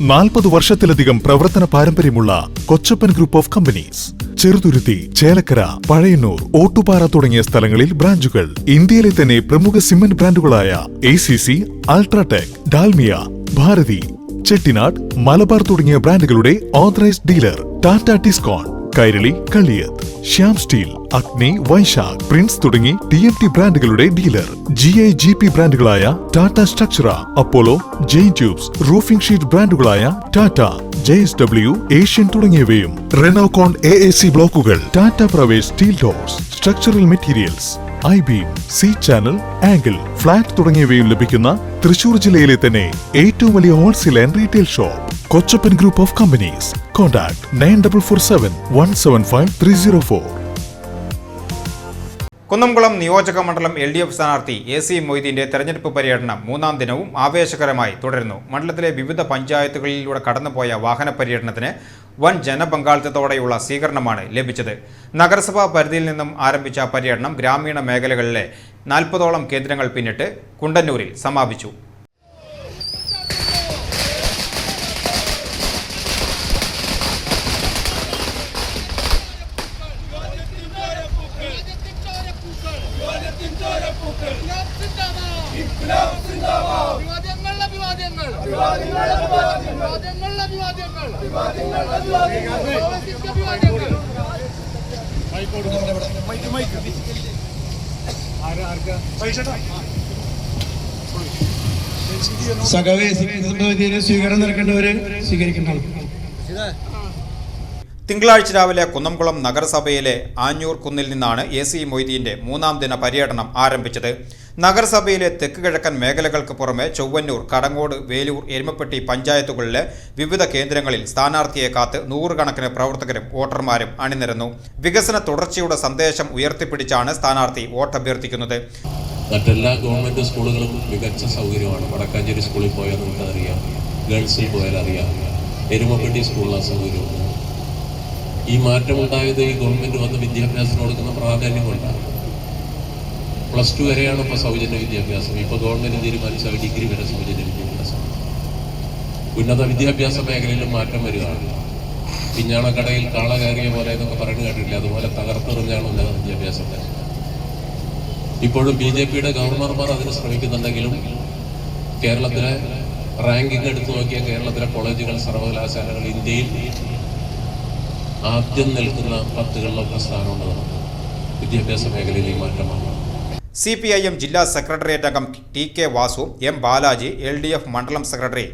40 വർഷത്തിലധികം പ്രവർത്തന പാരമ്പര്യമുള്ള Kochappan group of companies. Cheruthuruthy, Chelakkara, Pazhayannur, Ottupara തുടങ്ങിയ സ്ഥലങ്ങളിൽ ബ്രാഞ്ചുകൾ. ഇന്ത്യയിലെ തന്നെ പ്രമുഖ സിമന്റ് ബ്രാൻഡുകളായ ACC, അൾട്രാടെക്, ഡാൽമിയ, ഭാരതി, ചെട്ടിനാട്, മലബാർ തുടങ്ങിയ ബ്രാൻഡുകളുടെ authorised dealer. Tata Tiscon, Kairali, Kaliyath, Shyam steel, Agni, Vaishakh, Prince തുടങ്ങി TMT ബ്രാൻഡുകളുടെ ഡീലർ. GIGP ബ്രാൻഡുകളായ Tata Structura, Apollo, Jain tubes, roofing sheet ബ്രാൻഡുകളായ ടാറ്റ, JSW, ഏഷ്യൻ തുടങ്ങിയവയും. റെനോകോൺ AAC ബ്ലോക്കുകൾ, Tata Pravesh steel doors, structural materials, I-beam, C-channel, angle, flat തുടങ്ങിയവയും ലഭിക്കുന്ന തൃശൂർ ജില്ലയിലെ തന്നെ ഏറ്റവും വലിയ wholesale and retail shop Kochappan group of companies. Contact 9447 175 304. Kunnamkulam നിയോജക മണ്ഡലം LDF സ്ഥാനാർത്ഥി AC മൊയ്തീന്റെ തെരഞ്ഞെടുപ്പ് പര്യടനം 3ാം ദിനവും ആവേശകരമായി തുടരുന്നു. മണ്ഡലത്തിലെ വിവിധ പഞ്ചായത്തുകളിലൂടെ കടന്നുപോയ വാഹന പര്യടനത്തിന് വൻ ജനപങ്കാളിത്തത്തോടെയുള്ള സ്വീകരണമാണ് ലഭിച്ചത്. നഗരസഭാ പരിധിയിൽ നിന്നും ആരംഭിച്ച പര്യടനം ഗ്രാമീണ മേഖലകളിലെ 40ഓളം കേന്ദ്രങ്ങൾ പിന്നിട്ട് കുണ്ടന്നൂരിൽ സമാപിച്ചു. സ്വീകരണം നൽകേണ്ടവര് സ്വീകരിക്കേണ്ടതാണ്. തിങ്കളാഴ്ച രാവിലെ കുന്നംകുളം നഗരസഭയിലെ ആഞ്ഞൂർ കുന്നിൽ നിന്നാണ് AC മൊയ്തീന്റെ 3ാം ദിന പര്യടനം ആരംഭിച്ചത്. നഗരസഭയിലെ തെക്ക് കിഴക്കൻ മേഖലകൾക്ക് പുറമെ ചൊവ്വന്നൂർ, കടങ്ങോട്, വേലൂർ, എരുമപ്പെട്ടി പഞ്ചായത്തുകളിലെ വിവിധ കേന്ദ്രങ്ങളിൽ സ്ഥാനാർത്ഥിയെ കാത്ത് നൂറുകണക്കിന് പ്രവർത്തകരും വോട്ടർമാരും അണിനിരന്നു. വികസന തുടർച്ചയുടെ സന്ദേശം ഉയർത്തിപ്പിടിച്ചാണ് സ്ഥാനാർത്ഥി വോട്ടഭ്യർത്ഥിക്കുന്നത്. മറ്റെല്ലാ ഗവൺമെൻറ് സ്കൂളുകളും മികച്ച സൗകര്യമാണ്. വടക്കാഞ്ചേരി സ്കൂളിൽ പോയാൽ നമുക്കറിയാം, ഗേൾസിൽ പോയാൽ അറിയാം, എരുമപ്പെട്ടി സ്കൂളിലെ സൗകര്യമുണ്ട്. ഈ മാറ്റമുണ്ടായത് ഈ ഗവൺമെൻറ് വന്ന് വിദ്യാഭ്യാസത്തിന് കൊടുക്കുന്ന പ്രാധാന്യം കൊണ്ടാണ്. +2 വരെയാണ് ഇപ്പോൾ സൗജന്യ വിദ്യാഭ്യാസം. ഇപ്പോൾ ഗവൺമെൻറ് തീരുമാനിച്ചാൽ ഡിഗ്രി വരെ സൗജന്യ വിദ്യാഭ്യാസം. ഉന്നത വിദ്യാഭ്യാസ മേഖലയിലും മാറ്റം വരികയാണ്. പിഞ്ഞാണക്കടയിൽ കാള കയറിയ പോലെ എന്നൊക്കെ പറഞ്ഞു കേട്ടിട്ടില്ല, അതുപോലെ തകർത്തെറിഞ്ഞാണ് ഉന്നത വിദ്യാഭ്യാസത്തെ. ഇപ്പോഴും BJPയുടെ ഗവർണർമാർ അതിന് ശ്രമിക്കുന്നുണ്ടെങ്കിലും കേരളത്തിലെ റാങ്കിങ് എടുത്തു നോക്കിയാൽ കേരളത്തിലെ കോളേജുകൾ, സർവകലാശാലകൾ ഇന്ത്യയിൽ ആദ്യം നിൽക്കുന്ന 10കളിലൊക്കെ സ്ഥാനമുണ്ട്. വിദ്യാഭ്യാസ മേഖലയിൽ ഈ മാറ്റമാണ്. CPIM ജില്ലാ സെക്രട്ടേറിയറ്റ് അംഗം TK Vasu, M Balaji, LDF മണ്ഡലം സെക്രട്ടറി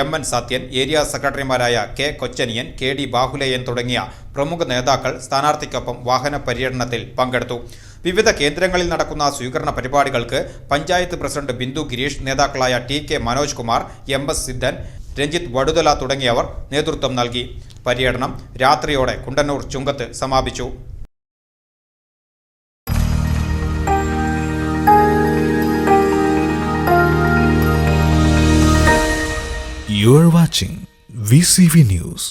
MN സത്യൻ, ഏരിയ സെക്രട്ടറിമാരായ K കൊച്ചനിയൻ, KD ബാഹുലേയൻ തുടങ്ങിയ പ്രമുഖ നേതാക്കൾ സ്ഥാനാർത്ഥിക്കൊപ്പം വാഹന പര്യടനത്തിൽ പങ്കെടുത്തു. വിവിധ കേന്ദ്രങ്ങളിൽ നടക്കുന്ന സ്വീകരണ പരിപാടികൾക്ക് പഞ്ചായത്ത് പ്രസിഡന്റ് ബിന്ദു ഗിരീഷ്, നേതാക്കളായ TK മനോജ് കുമാർ, MS സിദ്ധൻ, രഞ്ജിത്ത് വടുതല തുടങ്ങിയവർ നേതൃത്വം നൽകി. പര്യടനം രാത്രിയോടെ കുണ്ടന്നൂർ ചുങ്കത്ത് സമാപിച്ചു. You are watching VCV News.